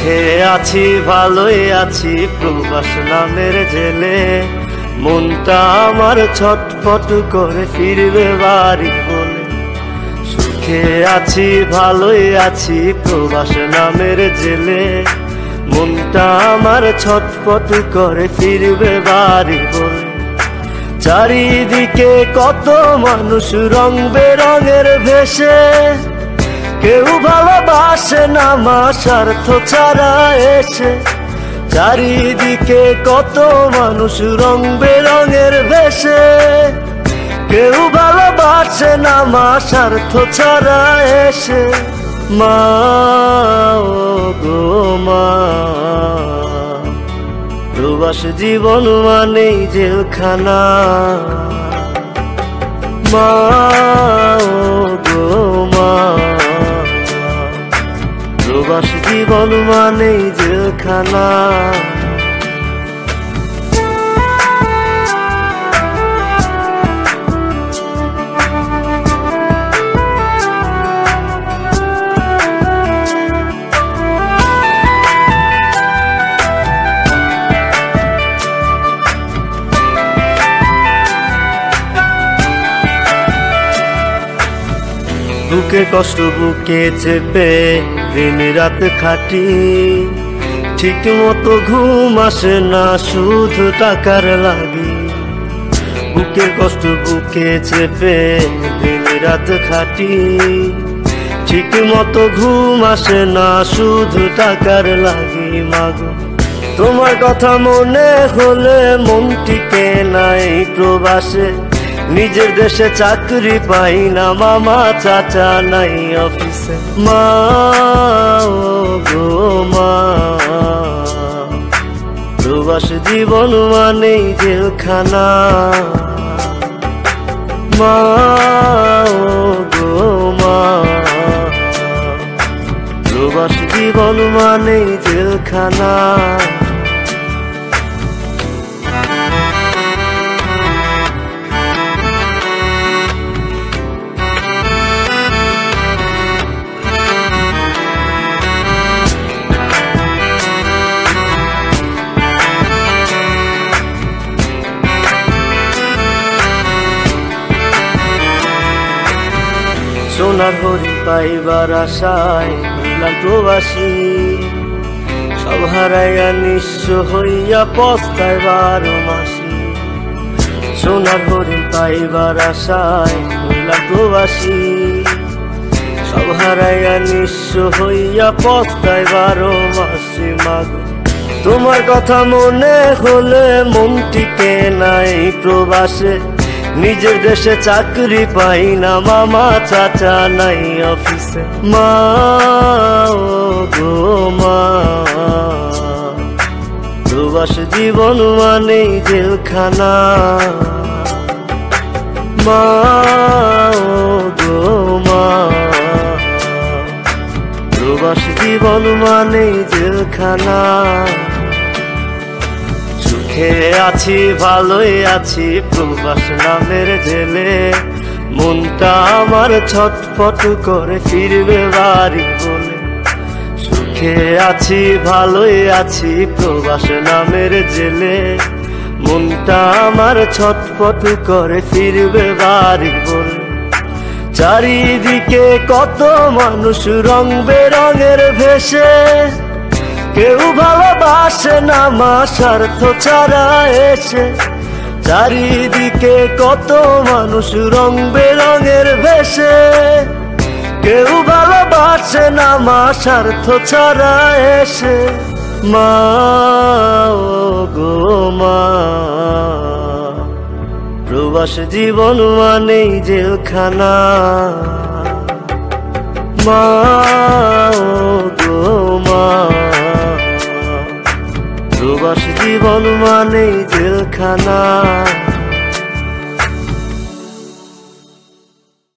সুখে আছি ভালোই আছি প্রবাস নামের জেলে, মনটা আমার ছটফট করে ফিরবে বাড়ি বলে। সুখে আছি ভালোই আছি প্রবাস নামের জেলে, মনটা আমার ছটফট করে ফিরবে বাড়ি বলে। চারিদিকে কত মানুষ রং বেরঙের ভেসে, কেউ ভালোবাসে না মা স্বার্থ ছাড়া এসে। চারিদিকে কত মানুষ রং বেরঙের ভেসে, কেউ ভালোবাসে না মা স্বার্থ ছাড়া এসে। মা ও গো মা, প্রবাস জীবন মানেই জেলখানা। মা ও গো মা, প্রবাস জীবন মানেই জেলখানা। বুকে কষ্ট বুকে চেপে দিন রাত খাটি, ঠিক মতো ঘুম আসে না শুধু টাকার লাগি। বুকের কষ্ট বুকে চেপে দিন রাত খাটি, ঠিক মতো ঘুম আসে না শুধু টাকার লাগি। মাগো তোমার কথা মনে হলে মন টিকে নাই প্রবাসে, নিজের দেশে চাকরি পাই না মামা চাচা নাই অফিসে। মা ও গো মা, প্রবাস জীবন মানেই জেলখানা। মা ও গো মা, প্রবাস জীবন মানেই জেলখানা। সোনার হরিণ পাইবার আশায় হইলাম প্রবাসী, সব হারাইয়া নিঃস্ব হইয়া পস্তায় 12 মাসি। সোনার হরিণ পাইবার আশায় হইলাম প্রবাসী, সব হারাইয়া নিঃস্ব হইয়া পস্তায় 12 মাসি। মাগো তোমার কথা মনে হলে মন টিকে নাই প্রবাসে, নিজের দেশে চাকরি পাই না মামা চাচা নাই অফিসে। মা ও গো মা, প্রবাস জীবন মানেই জেলখানা। মা ও গো মা, প্রবাস জীবন মানেই জেলখানা। সুখে আছি ভালোই আছি প্রবাস নামের জেলে, মনটা আমার ছটফট করে ফিরবে বাড়ি বলে। সুখে আছি ভালোই আছি প্রবাস নামের জেলে, মনটা আমার ছটফট করে ফিরবে বাড়ি বলে। চারিদিকে কত মানুষ রং বেরঙের ভেসে, কেউ ভালোবাসে না মা স্বার্থ ছাড়া এসে। চারিদিকে কত মানুষ রং বেরঙের ভেসে, কেউ ভালোবাসে না মা স্বার্থ ছাড়া এসে। মা ও গো মা, প্রবাস জীবন মানেই জেলখানা। মা ও গো মা, প্রবাস জীবন মানেই জেলখানা।